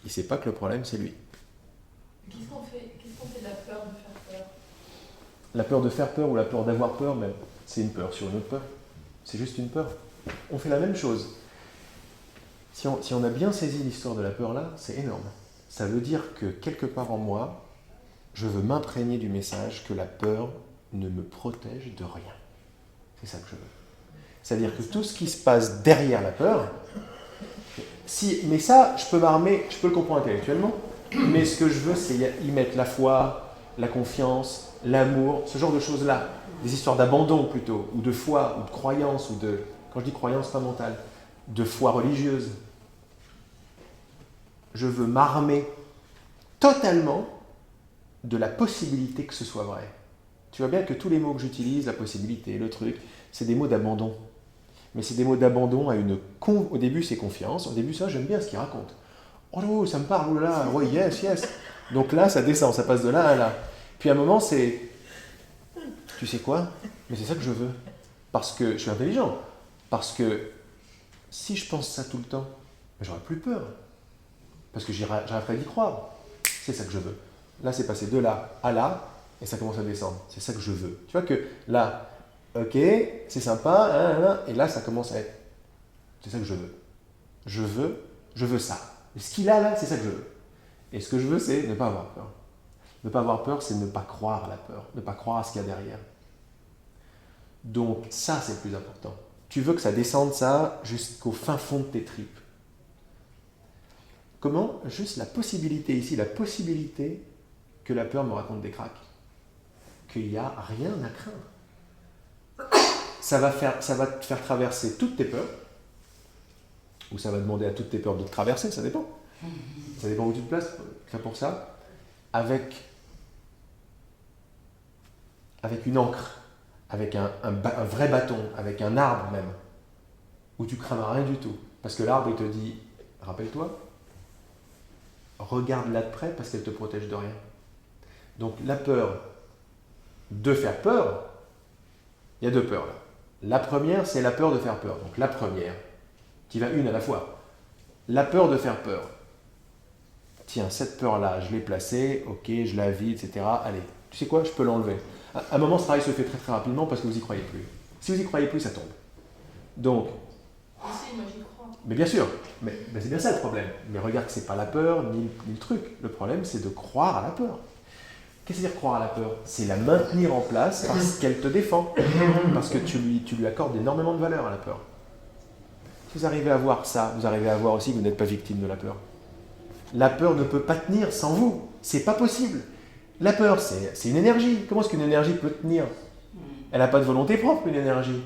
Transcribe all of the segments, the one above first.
ne sait pas que le problème, c'est lui. Qu'est-ce qu'on fait de la peur de faire peur? La peur de faire peur ou la peur d'avoir peur, même, c'est une peur sur une autre peur. C'est juste une peur. On fait la même chose. Si on a bien saisi l'histoire de la peur là, c'est énorme. Ça veut dire que quelque part en moi, je veux m'imprégner du message que la peur ne me protège de rien. C'est ça que je veux. C'est-à-dire que tout ce qui se passe derrière la peur, mais ça, je peux m'armer, je peux le comprendre intellectuellement, mais ce que je veux, c'est y mettre la foi, la confiance, l'amour, ce genre de choses-là. Des histoires d'abandon plutôt, ou de foi, ou de croyance, ou de, quand je dis croyance, pas mentale, de foi religieuse. Je veux m'armer totalement de la possibilité que ce soit vrai. Tu vois bien que tous les mots que j'utilise, la possibilité, le truc, c'est des mots d'abandon. Mais c'est des mots d'abandon à une... Au début, c'est confiance. Au début, ça, j'aime bien ce qu'il raconte. Oh, ça me parle, oh là là, oui, yes, yes. Donc là, ça descend, ça passe de là à là. Puis à un moment, c'est... Tu sais quoi? Mais c'est ça que je veux. Parce que je suis intelligent. Parce que si je pense ça tout le temps, j'aurai plus peur. Parce que j'arrêterai d'y croire. C'est ça que je veux. Là, c'est passé de là à là, et ça commence à descendre. C'est ça que je veux. Tu vois que là, ok, c'est sympa, et là, ça commence à être... C'est ça que je veux. Je veux ça. Et ce qu'il a là, c'est ça que je veux. Et ce que je veux, c'est ne pas avoir peur. Ne pas avoir peur, c'est ne pas croire à la peur, ne pas croire à ce qu'il y a derrière. Donc ça, c'est le plus important. Tu veux que ça descende ça jusqu'au fin fond de tes tripes. Comment? Juste la possibilité ici, la possibilité que la peur me raconte des cracks. Qu'il n'y a rien à craindre. Ça va te faire traverser toutes tes peurs, ou ça va demander à toutes tes peurs de te traverser, ça dépend. Ça dépend où tu te places pour ça. Avec une encre, avec un vrai bâton, avec un arbre même, où tu crains rien du tout. Parce que l'arbre, il te dit, rappelle-toi, regarde-la de près parce qu'elle te protège de rien. Donc la peur de faire peur, il y a deux peurs là. La première, c'est la peur de faire peur. Donc la première, qui va une à la fois. La peur de faire peur. Tiens, cette peur-là, je l'ai placée, ok, je la vis, etc. Allez, tu sais quoi, je peux l'enlever. À un moment, ce travail se fait très très rapidement parce que vous n'y croyez plus. Si vous n'y croyez plus, ça tombe. Donc... Si, moi j'y crois. Mais bien sûr, mais c'est bien ça le problème. Mais regarde que c'est pas la peur ni le truc. Le problème, c'est de croire à la peur. Qu'est-ce que c'est dire croire à la peur? C'est la maintenir en place parce qu'elle te défend. Parce que tu lui accordes énormément de valeur à la peur. Si vous arrivez à voir ça, vous arrivez à voir aussi que vous n'êtes pas victime de la peur. La peur ne peut pas tenir sans vous. C'est pas possible. La peur, c'est une énergie. Comment est-ce qu'une énergie peut tenir? Elle n'a pas de volonté propre, une énergie.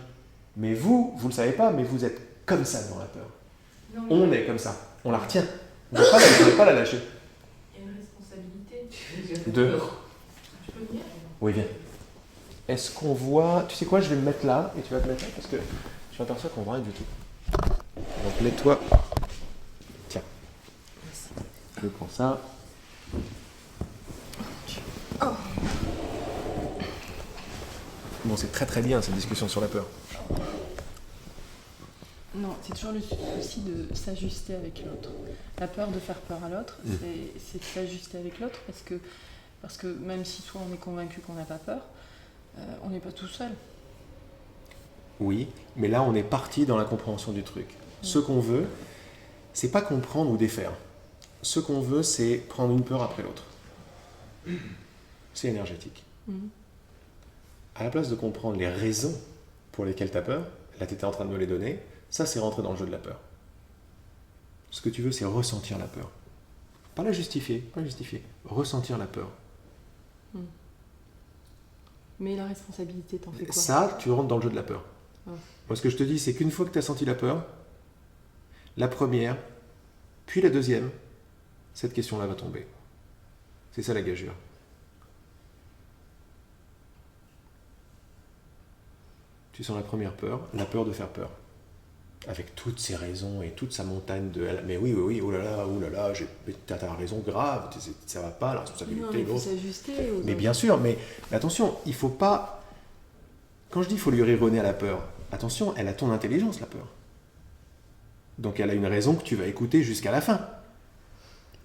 Mais vous ne le savez pas, mais vous êtes comme ça devant la peur. Non, on est comme ça. On la retient. Vous ne pouvez pas la lâcher. Il y a une responsabilité. De... Tu peux venir? Oui, viens. Est-ce qu'on voit... Tu sais quoi, je vais me mettre là, et tu vas te mettre là, parce que je m'aperçois qu'on ne voit rien du tout. Donc mets-toi... Tiens. Je prends ça. Bon, c'est très très bien cette discussion sur la peur. Non, c'est toujours le souci de s'ajuster avec l'autre. La peur de faire peur à l'autre, c'est de s'ajuster avec l'autre parce que même si toi on est convaincu qu'on n'a pas peur, on n'est pas tout seul. Oui, mais là on est parti dans la compréhension du truc. Ce qu'on veut, c'est pas comprendre ou défaire. Ce qu'on veut, c'est prendre une peur après l'autre. C'est énergétique. À la place de comprendre les raisons pour lesquelles tu as peur, là tu étais en train de me les donner, ça c'est rentrer dans le jeu de la peur. Ce que tu veux, c'est ressentir la peur. Pas la justifier, pas justifier. Ressentir la peur. Mais la responsabilité, t'en fais quoi? Ça, tu rentres dans le jeu de la peur. Moi, ce que je te dis, c'est qu'une fois que tu as senti la peur, la première, puis la deuxième, cette question-là va tomber. C'est ça la gageure. Tu sens la première peur, la peur de faire peur. Avec toutes ses raisons et toute sa montagne de... Mais oui, oh là là, t'as raison grave, ça va pas, la responsabilité, il faut s'ajuster. Mais bien sûr, mais attention, il faut pas... Quand je dis qu'il faut lui rironner à la peur, attention, elle a ton intelligence, la peur. Donc elle a une raison que tu vas écouter jusqu'à la fin.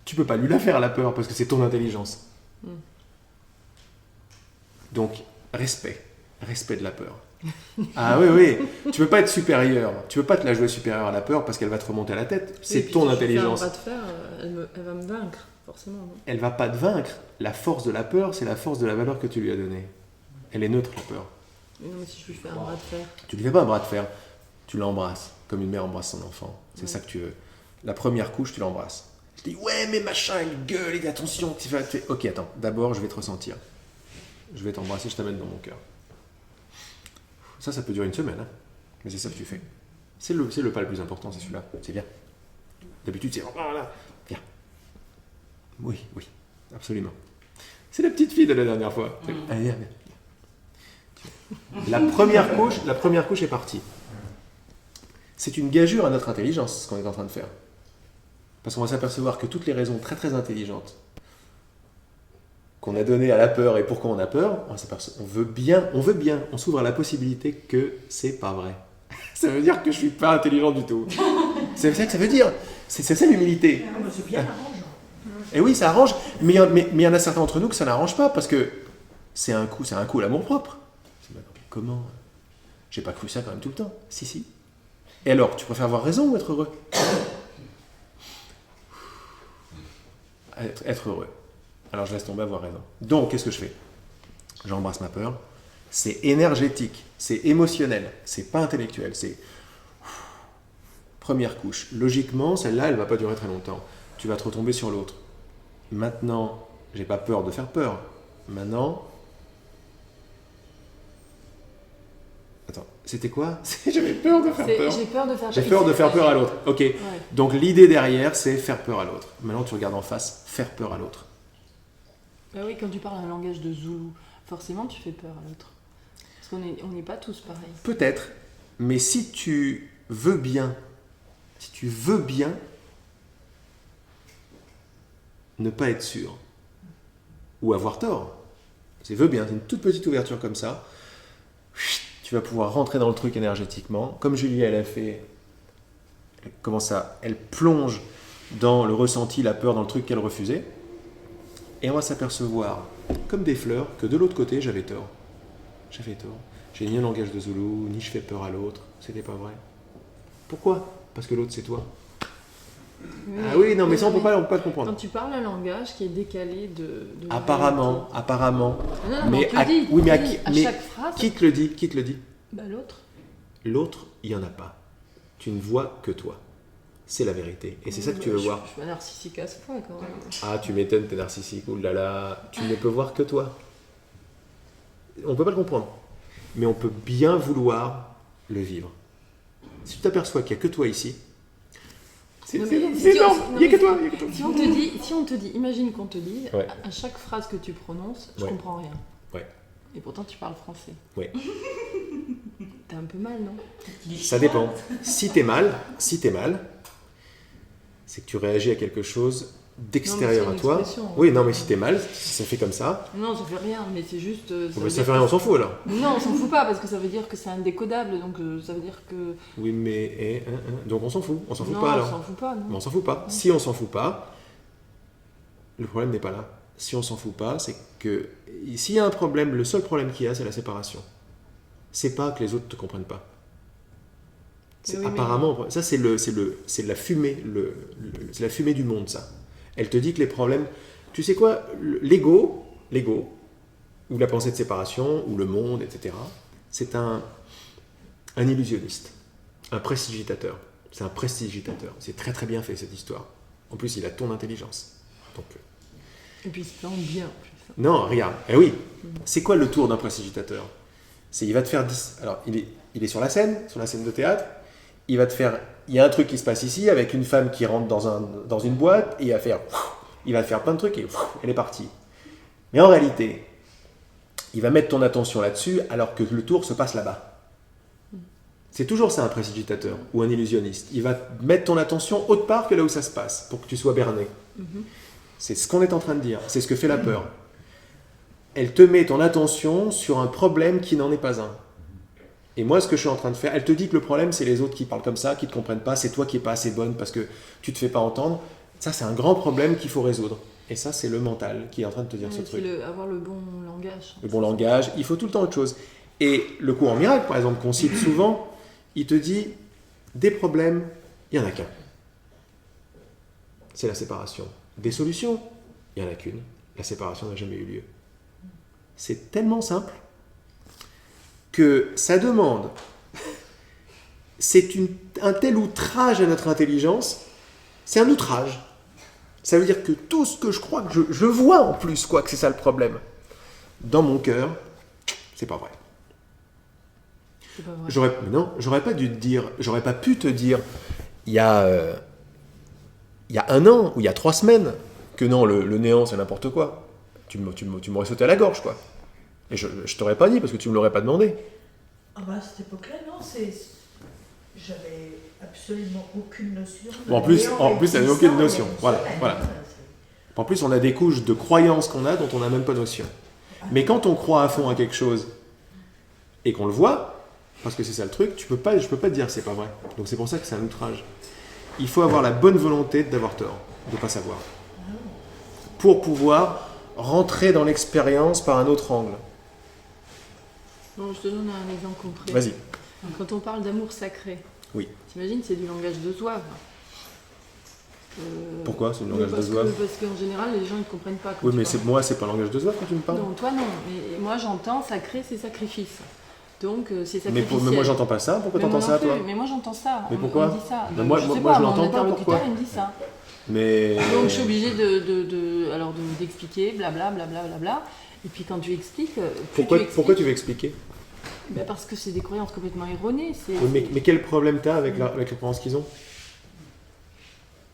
Tu peux pas lui la faire la peur parce que c'est ton intelligence. Donc, respect de la peur. Ah oui, tu peux pas être supérieur, tu peux pas te la jouer supérieure à la peur parce qu'elle va te remonter à la tête. C'est ton intelligence. Si je fais un bras de fer, elle va me vaincre, forcément. Non, Elle va pas te vaincre. La force de la peur, c'est la force de la valeur que tu lui as donnée. Elle est neutre, la peur. mais non, mais si je lui fais un bras de fer. Tu lui fais pas un bras de fer, tu l'embrasses comme une mère embrasse son enfant. C'est ça que tu veux. La première couche, tu l'embrasses. Je dis ouais mais machin, il gueule, et attention, tu vas. Ok, attends. D'abord, je vais te ressentir. Je vais t'embrasser, je t'amène dans mon cœur. Ça peut durer une semaine, hein. Mais c'est ça que tu fais. C'est le pas le plus important, c'est celui-là. C'est bien. D'habitude, c'est voilà. Viens. Oui, absolument. C'est la petite fille de la dernière fois. Allez, viens. La première couche est partie. C'est une gageure à notre intelligence, ce qu'on est en train de faire. Parce qu'on va s'apercevoir que toutes les raisons très très intelligentes qu'on a données à la peur et pourquoi on a peur, on veut bien, on s'ouvre à la possibilité que c'est pas vrai. Ça veut dire que je suis pas intelligent du tout. C'est ça que ça veut dire. C'est ça l'humilité. C'est bien arrangeant. Et oui, ça arrange, mais il y en a certains d'entre nous que ça n'arrange pas parce que c'est un coup à l'amour-propre. Comment ? J'ai pas cru ça quand même tout le temps. Si. Et alors, tu préfères avoir raison ou être heureux ? Être heureux. Alors je laisse tomber avoir raison. Donc, qu'est-ce que je fais ? J'embrasse ma peur. C'est énergétique, c'est émotionnel, c'est pas intellectuel. C'est première couche. Logiquement, celle-là, elle va pas durer très longtemps. Tu vas te retomber sur l'autre. Maintenant, j'ai pas peur de faire peur. Maintenant, attends, c'était quoi ? J'avais peur de faire peur. J'ai peur de faire peur. J'ai peur de faire peur à l'autre. Ok. Ouais. Donc l'idée derrière, c'est faire peur à l'autre. Maintenant, tu regardes en face, faire peur à l'autre. Bah oui, quand tu parles un langage de Zoulou, forcément tu fais peur à l'autre. Parce qu'on n'est pas tous pareils. Peut-être, mais si tu veux bien ne pas être sûr ou avoir tort, c'est veux bien, c'est une toute petite ouverture comme ça, tu vas pouvoir rentrer dans le truc énergétiquement, comme Julie elle a fait, elle plonge dans le ressenti, la peur, dans le truc qu'elle refusait, et on va s'apercevoir, comme des fleurs, que de l'autre côté j'avais tort. J'ai ni un langage de Zoulou, ni je fais peur à l'autre, c'était pas vrai. Pourquoi ? Parce que l'autre c'est toi. Ah oui, non, mais ça on peut pas le comprendre. Quand tu parles un langage qui est décalé de la Apparemment. Non, Mais on te dit, oui, mais à chaque phrase. qui te le dit ? Bah l'autre. L'autre, il y en a pas. Tu ne vois que toi. C'est la vérité. Et c'est ça que tu veux voir. Je suis pas narcissique à ce point quand même. Ah, tu m'étonnes, t'es narcissique. Ouh là là, tu ne peux voir que toi. On peut pas le comprendre. Mais on peut bien vouloir le vivre. Si tu t'aperçois qu'il n'y a que toi ici, c'est énorme. Il n'y a que toi. Si on te dit, imagine qu'on te dise, Ouais. à chaque phrase que tu prononces, je Ouais. comprends rien. Ouais. Et pourtant tu parles français. Ouais. T'as un peu mal, non ? Ça dépend. Si t'es mal, c'est que tu réagis à quelque chose d'extérieur Non, à mais c'est toi. une expression. Oui, non, mais si t'es mal, si ça fait comme ça, Non, ça fait rien, mais c'est juste. ça fait rien, on s'en fout alors. Non, on s'en fout pas parce que ça veut dire que c'est indécodable, donc ça veut dire que. Oui, mais donc on s'en fout. On s'en fout Non, pas on alors. s'en fout pas, non. Mais on s'en fout pas. Si on s'en fout pas, le problème n'est pas là. Si on s'en fout pas, c'est que s'il y a un problème, le seul problème qu'il y a, c'est la séparation. C'est pas que les autres te comprennent pas. C'est Oui, mais- apparemment, ça c'est la fumée, c'est la fumée du monde, ça. Elle te dit que les problèmes, tu sais quoi, l'ego, ou la pensée de séparation, ou le monde, etc. C'est un illusionniste, un prestigitateur. C'est un prestigitateur. C'est très très bien fait cette histoire. En plus, il a ton intelligence. Donc, Et puis il se plante bien en plus. non, regarde. Eh oui. C'est quoi le tour d'un prestigitateur ? C'est il va te faire 10. Alors, il est sur la scène de théâtre. Il va te faire. Il y a un truc qui se passe ici avec une femme qui rentre dans une boîte et il va faire plein de trucs et elle est partie. Mais en réalité, il va mettre ton attention là-dessus alors que le tour se passe là-bas. C'est toujours ça un prestigitateur ou un illusionniste. Il va mettre ton attention autre part que là où ça se passe pour que tu sois berné. C'est ce qu'on est en train de dire. C'est ce que fait la peur. Elle te met ton attention sur un problème qui n'en est pas un. Et moi, ce que je suis en train de faire, elle te dit que le problème, c'est les autres qui parlent comme ça, qui ne te comprennent pas, c'est toi qui n'es pas assez bonne parce que tu ne te fais pas entendre. Ça, c'est un grand problème qu'il faut résoudre. Et ça, c'est le mental qui est en train de te dire ce truc. Avoir le bon langage. Le bon langage, il faut tout le temps autre chose. Et le cours en miracle, par exemple, qu'on cite souvent, il te dit, des problèmes, il n'y en a qu'un. C'est la séparation. Des solutions, il n'y en a qu'une. La séparation n'a jamais eu lieu. C'est tellement simple que ça demande, c'est un tel outrage à notre intelligence, c'est un outrage. Ça veut dire que tout ce que je crois que je vois en plus, quoi, que c'est ça le problème. Dans mon cœur, c'est pas vrai. C'est pas vrai. J'aurais pas dû te dire, j'aurais pas pu te dire, il y a 1 an ou il y a 3 semaines, que non, le néant c'est n'importe quoi. Tu m'aurais sauté à la gorge, quoi. Et je t'aurais pas dit parce que tu me l'aurais pas demandé. Ah bah à cette époque-là, non, j'avais absolument aucune notion. En plus, t'avais aucune notion. Voilà. En plus, on a des couches de croyances qu'on a dont on n'a même pas notion. Mais quand on croit à fond à quelque chose et qu'on le voit, parce que c'est ça le truc, je peux pas te dire que c'est pas vrai. Donc c'est pour ça que c'est un outrage. Il faut avoir la bonne volonté d'avoir tort, de ne pas savoir. Pour pouvoir rentrer dans l'expérience par un autre angle. Bon, je te donne un exemple concret. Vas-y. Quand on parle d'amour sacré, Oui. t'imagines, c'est du langage de zouave. Pourquoi c'est le langage de zouave? Parce qu'en général, les gens ne comprennent pas. Oui, mais moi, c'est pas le langage de zouave quand tu me parles. Non, toi non. Mais moi, j'entends sacré, c'est sacrifice. Donc, c'est mais sacrificiel. moi, j'entends pas ça. Pourquoi t'entends ça, toi? Mais moi, j'entends ça. Mais pourquoi? On me dit ça. Mais moi, je sais moi, pas, je mon l'entends pas. interlocuteur, Pourquoi? il me dit ça. Mais... Donc, je suis obligée d'expliquer, blablabla. Et puis, quand tu expliques... Pourquoi tu veux expliquer? Ben parce que c'est des croyances complètement erronées. Oui, mais quel problème t'as avec les croyances qu'ils ont?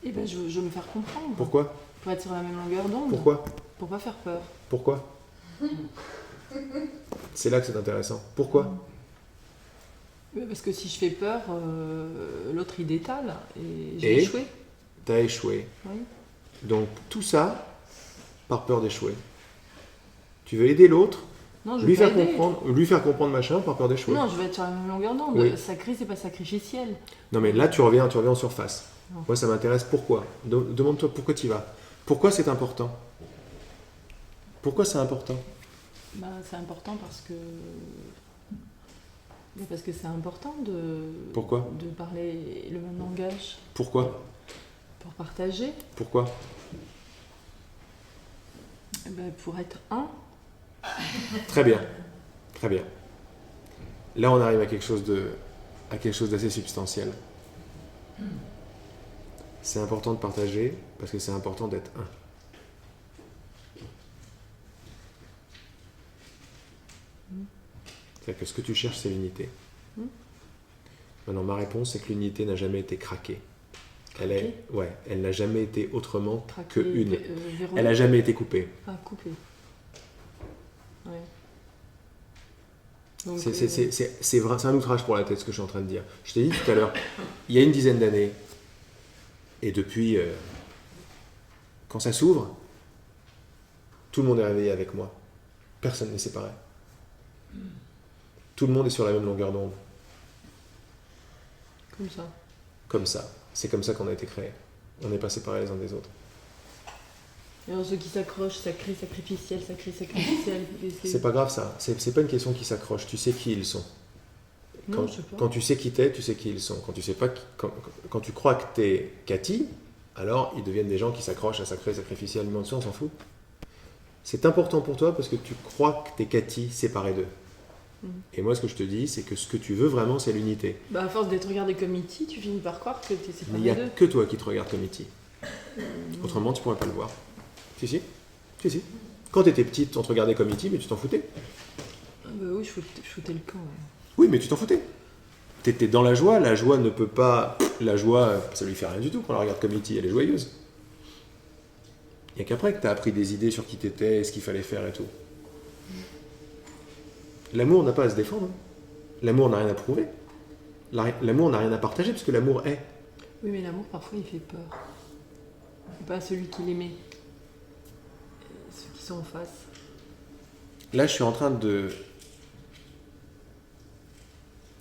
Eh ben, je veux me faire comprendre. Pourquoi? Pour être sur la même longueur d'onde. Pourquoi? Pour pas faire peur. Pourquoi? C'est là que c'est intéressant. Pourquoi? Parce que si je fais peur, l'autre il détale et j'ai Et échoué. T'as échoué. Oui. Donc tout ça par peur d'échouer. Tu veux aider l'autre, Non, je lui veux faire pas aider. comprendre machin par peur d'échouer. Non, je veux être sur la même longueur d'onde. Oui. Sacré, c'est pas sacrificiel. Non mais là tu reviens en surface. Non. Moi ça m'intéresse pourquoi. Demande-toi pourquoi tu y vas. Pourquoi c'est important? Pourquoi c'est important? Bah, c'est important parce que c'est important Pourquoi? de parler le même langage Pourquoi? pour partager, Pourquoi? pour être un. Très bien. Très bien. Là on arrive à quelque chose d'assez substantiel. C'est important de partager parce que c'est important d'être un. C'est-à-dire que ce que tu cherches, c'est l'unité. Maintenant, ma réponse, c'est que l'unité n'a jamais été craquée. Elle n'a jamais été autrement que une. Elle n'a jamais été coupée. Ah, coupée. Ouais. Donc, c'est vrai, c'est un outrage pour la tête, ce que je suis en train de dire. Je t'ai dit tout à l'heure, il y a une dizaine d'années, et depuis, quand ça s'ouvre, tout le monde est réveillé avec moi. Personne n'est séparé. Tout le monde est sur la même longueur d'onde. Comme ça. Comme ça. C'est comme ça qu'on a été créés. On n'est pas séparés les uns des autres. Et alors ceux qui s'accrochent, sacré, sacrificiel. C'est pas grave ça. C'est pas une question qui s'accroche. Tu sais qui ils sont. Non, je sais pas. Quand tu sais qui t'es, tu sais qui ils sont. Quand tu sais pas, quand tu crois que t'es Cathy, alors ils deviennent des gens qui s'accrochent à sacré, sacrificiel, mais on s'en fout. C'est important pour toi parce que tu crois que t'es Cathy séparée d'eux. Et moi, ce que je te dis, c'est que ce que tu veux vraiment, c'est l'unité. Bah, à force d'être regardé comme E.T., tu finis par croire que t'es séparé Mais il n'y a d'eux. que toi qui te regardes comme E.T. Autrement, tu pourrais pas le voir. Si. Quand tu étais petite, on te regardait comme E.T., mais tu t'en foutais. Ah bah oui, je foutais le camp. Ouais. Oui, mais tu t'en foutais. Tu étais dans la joie ne peut pas... La joie, ça lui fait rien du tout qu'on la regarde comme E.T., elle est joyeuse. Il n'y a qu'après que tu as appris des idées sur qui tu étais, ce qu'il fallait faire et tout. L'amour n'a pas à se défendre. L'amour n'a rien à prouver. L'amour n'a rien à partager, parce que l'amour est. Oui, mais l'amour, parfois, il fait peur. Et pas à celui qui l'aimait. Ceux qui sont en face. Là, je suis en train de...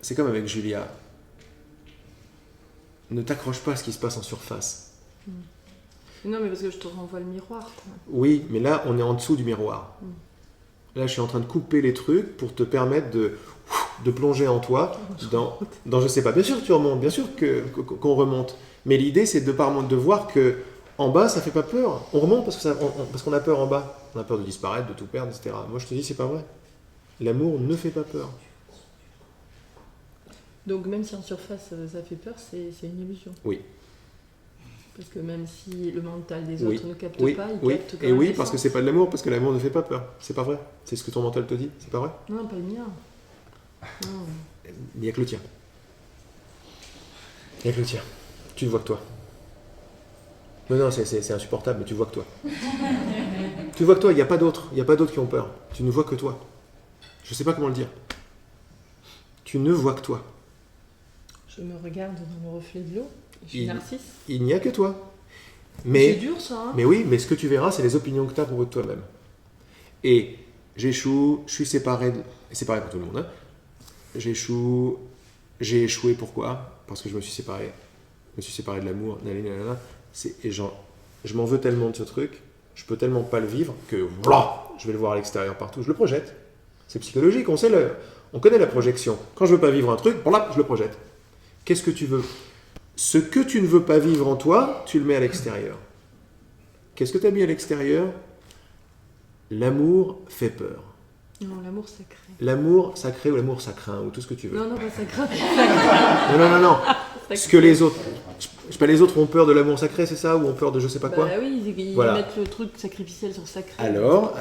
C'est comme avec Julia. Ne t'accroche pas à ce qui se passe en surface. Non, mais parce que je te renvoie le miroir, quoi. Oui, mais là, on est en dessous du miroir. Là, je suis en train de couper les trucs pour te permettre de plonger en toi dans je sais pas. Bien sûr que tu remontes, bien sûr qu'on remonte. Mais l'idée, c'est de voir que en bas, ça fait pas peur. On remonte parce qu'on a peur en bas. On a peur de disparaître, de tout perdre, etc. Moi, je te dis, c'est pas vrai. L'amour ne fait pas peur. Donc même si en surface ça fait peur, c'est une illusion. Oui. Parce que même si le mental des Oui. autres ne capte Oui, pas, il oui. capte quand Et même oui, l'essence. parce que c'est pas de l'amour, parce que l'amour ne fait pas peur. C'est pas vrai. C'est ce que ton mental te dit, c'est pas vrai. Non, pas le mien. Non. Il n'y a que le tien. Il n'y a que le tien. Tu ne vois que toi. Non, c'est insupportable, mais tu vois que toi. Tu vois que toi, il n'y a pas d'autres. Il n'y a pas d'autres qui ont peur. Tu ne vois que toi. Je ne sais pas comment le dire. Tu ne vois que toi. Je me regarde dans le reflet de l'eau. Je suis narcisse. Il n'y a que toi. C'est Mais, dur ça, hein. mais oui, mais ce que tu verras, c'est les opinions que tu as à propos de toi-même. Et j'échoue, je suis séparé, séparé pour tout le monde. Hein. J'échoue, j'ai échoué, pourquoi? Parce que je me suis séparé. Je me suis séparé de l'amour, nanana. Et je m'en veux tellement de ce truc, je peux tellement pas le vivre que voilà, je vais le voir à l'extérieur partout, je le projette. C'est psychologique, on connaît la projection. Quand je veux pas vivre un truc, voilà, je le projette. Qu'est-ce que tu veux? Ce que tu ne veux pas vivre en toi, tu le mets à l'extérieur. Qu'est-ce que tu as mis à l'extérieur? L'amour fait peur. Non, l'amour sacré. L'amour sacré ou l'amour sacrin, ou tout ce que tu veux. Non, pas sacré. Non. Ce que les autres... Je sais pas, les autres ont peur de l'amour sacré, c'est ça? Ou ont peur de je sais pas quoi? Bah oui, ils Voilà. mettent le truc sacrificiel sur sacré. Alors,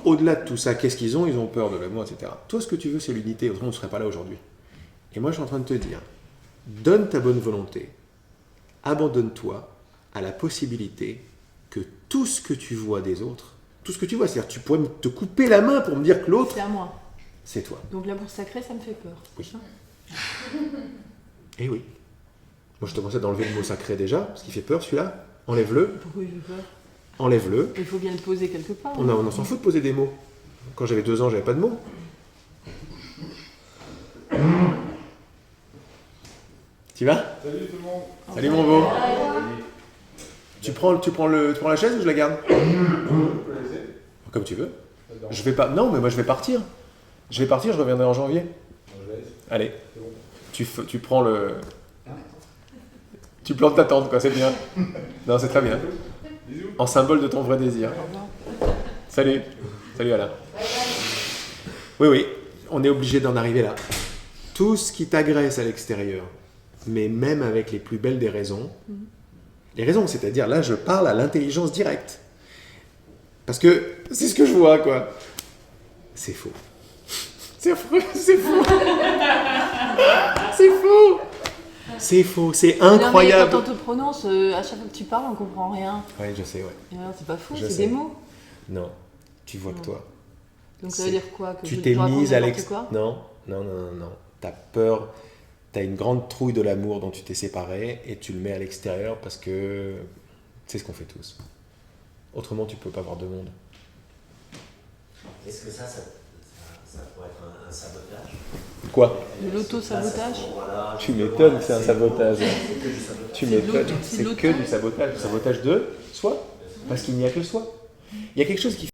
au-delà de tout ça, qu'est-ce qu'ils ont? Ils ont peur de l'amour, etc. Toi, ce que tu veux, c'est l'unité, autrement on ne serait pas là aujourd'hui. Et moi, je suis en train de te dire, donne ta bonne volonté, abandonne-toi à la possibilité que tout ce que tu vois des autres, tout ce que tu vois, c'est-à-dire tu pourrais te couper la main pour me dire que l'autre, C'est à moi. c'est toi. Donc l'amour sacré, ça me fait peur. Oui. Eh oui. Moi, je te conseille d'enlever le mot sacré déjà, parce qu'il fait peur celui-là. Enlève-le, Pourquoi il fait peur? enlève-le. Il faut bien le poser quelque part. On s'en fout de poser des mots. Quand j'avais 2 ans, j'avais pas de mots. Tu vas? Salut tout le monde. Salut mon beau. Tu prends la chaise ou je la garde? Vous connaissez? Comme tu veux. J'adore. Je vais pas. Non, mais moi je vais partir. Je reviendrai en janvier. Bon, je laisse. Allez, C'est bon. tu prends le. Tu plantes ta tente, quoi, c'est bien. Non, c'est très bien. Bisous. En symbole de ton vrai désir. Salut. Salut Alain. Oui, on est obligé d'en arriver là. Tout ce qui t'agresse à l'extérieur, mais même avec les plus belles des raisons, les raisons, c'est-à-dire là, je parle à l'intelligence directe. Parce que c'est ce que je vois, quoi. C'est faux. C'est affreux, c'est faux. C'est faux. C'est faux, c'est incroyable. Non, mais quand on te prononce, à chaque fois que tu parles, on comprend rien. Oui, je sais, ouais. Et alors, c'est pas faux, Je c'est sais. des mots. Non, tu vois que toi. Donc ça veut dire quoi? Que Tu je t'es te raconte mise à n'importe quoi? Non. T'as peur, t'as une grande trouille de l'amour dont tu t'es séparé et tu le mets à l'extérieur parce que c'est ce qu'on fait tous. Autrement, tu peux pas avoir de monde. Est-ce que ça pourrait être un sabotage? Quoi? De l'auto-sabotage? Voilà, Tu m'étonnes que c'est un sabotage. c'est que du sabotage. Tu C'est m'étonnes, l'auto- c'est c'est que l'auto. du sabotage. Le sabotage de soi. Parce qu'il n'y a que soi. Il y a quelque chose qui